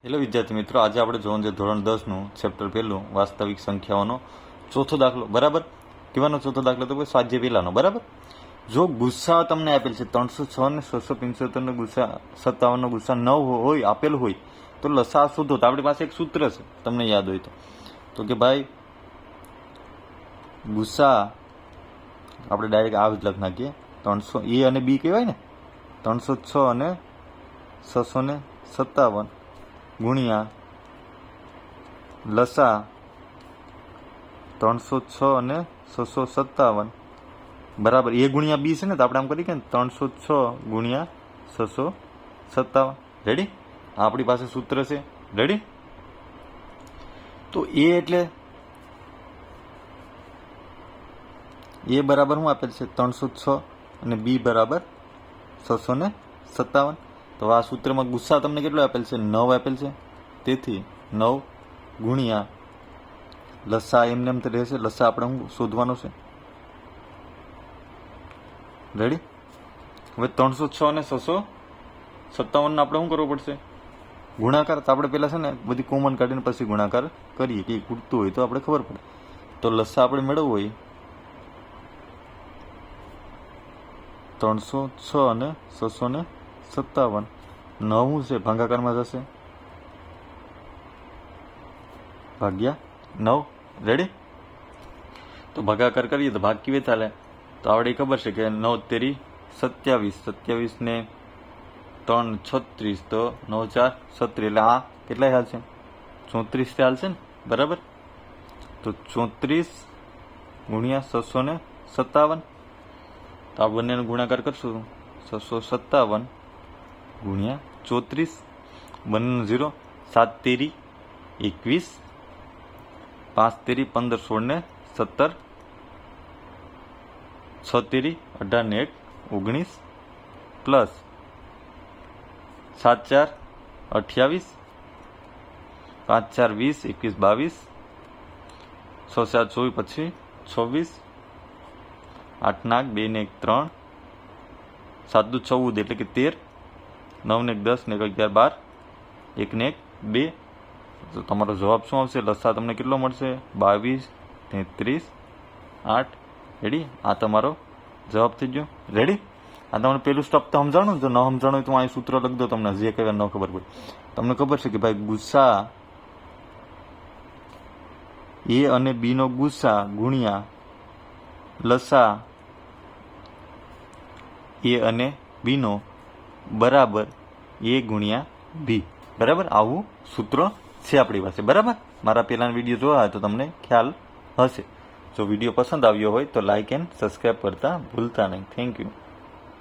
Hello વિદ્યાર્થી મિત્રો, આજે આપણે જોવાનું છે ધોરણ 10નું ચેપ્ટર પહેલું વાસ્તવિક સંખ્યાઓનો ચોથો દાખલો. બરાબર, કેવાનો ચોથો દાખલો? તો ભાઈ સ્વાધ્યાય પહેલાનો. બરાબર, જો ગુસ્સા તમને આપેલ છે 306 ને 675 ને ગુસ્સા 57 નો ગુસ્સા 9 હોય આપેલ હોય તો લસા શોધો. તો આપણી પાસે એક સૂત્ર છે, તમને યાદ હોય તો કે ભાઈ ગુસ્સા આપણે ડાયરેક્ટ આ જ લખ નાખીએ. 300 એ અને બી કહેવાય ને, 306 અને 657 ગુણ્યા લસા 306 અને 657 બરાબર એ ગુણ્યા બી છે ને, તો આપણે આમ કરીએ કે 306 ગુણ્યા 657. રેડી? આપણી પાસે સૂત્ર છે. રેડી? તો એ એટલે એ બરાબર શું આપેલ છે? 306 અને બી બરાબર 657. તો આ સૂત્રમાં ગુસ્સા તમને કેટલો આપેલ છે? 9 આપેલ છે. તેથી 9 ગુણ્યા લસા એમને એમ તો રહેશે. લસા આપણે શું શોધવાનો છે? રેડી? હવે 306 અને 657 ને આપણે શું કરવું પડશે? ગુણાકાર. તો આપણે પહેલા છે ને બધી કોમન કાઢીને પછી ગુણાકાર કરીએ, કે ખૂટતું હોય તો આપણે ખબર પડે. તો લસા આપણે મેળવવું હોય 306 અને 657. 9 છે ભાગાકારમાં જશે ભાગ્યા 9. રેડી? તો ભાગાકાર કરીએ તો ભાગ કેવી ચાલે? તો આપણે ખબર છે કે 9 તેરી 27, 27 ને 3 36, તો 9 4 36. એટલે આ કેટલાય હાલ છે? 34 થી હાલ છે ને. બરાબર, તો 34 ગુણ્યા 657. તો આ બંનેનો ગુણાકાર કરશું. 657 ગુણ્યા 34, બંનેનો 0. 7 તેરી 21, 5 તેરી 15, 16 ને 17, 6 તેરી 18 ને 1 19, પ્લસ 7 4 28, 5 4 20, 21 22, 6 4 24, પછી 26, 8 9 2 ને 1 3, 7 દુ 14 એટલે કે 13, 9 ને 10 ને 11 12, 1 ને 1 2. તો તમારો જવાબ શું આવશે? લસા તમને કેટલો મળશે? 22 33 8. રેડી? આ તમારો જવાબ થઈ ગયો. રેડી? આ તમને પેલું સ્ટેપ તો સમજાણું. જો ન સમજાણું હોય તો અહીં સૂત્ર લખી દો. તમને જે કહેવાય ન ખબર પડે. તમને ખબર છે કે ભાઈ ગુસ્સા એ અને બી નો ગુસ્સા ગુણ્યા લસા એ અને બી નો બરાબર એ ગુણ્યા બી. બરાબર, આવું સૂત્ર છે આપણી પાસે. બરાબર, મારા પહેલાના વિડીયો જોયા હોય તો તમને ખ્યાલ હશે. જો વિડીયો પસંદ આવ્યો હોય તો લાઇક એન્ડ સબસ્ક્રાઈબ કરતા ભૂલતા નહીં. Thank you.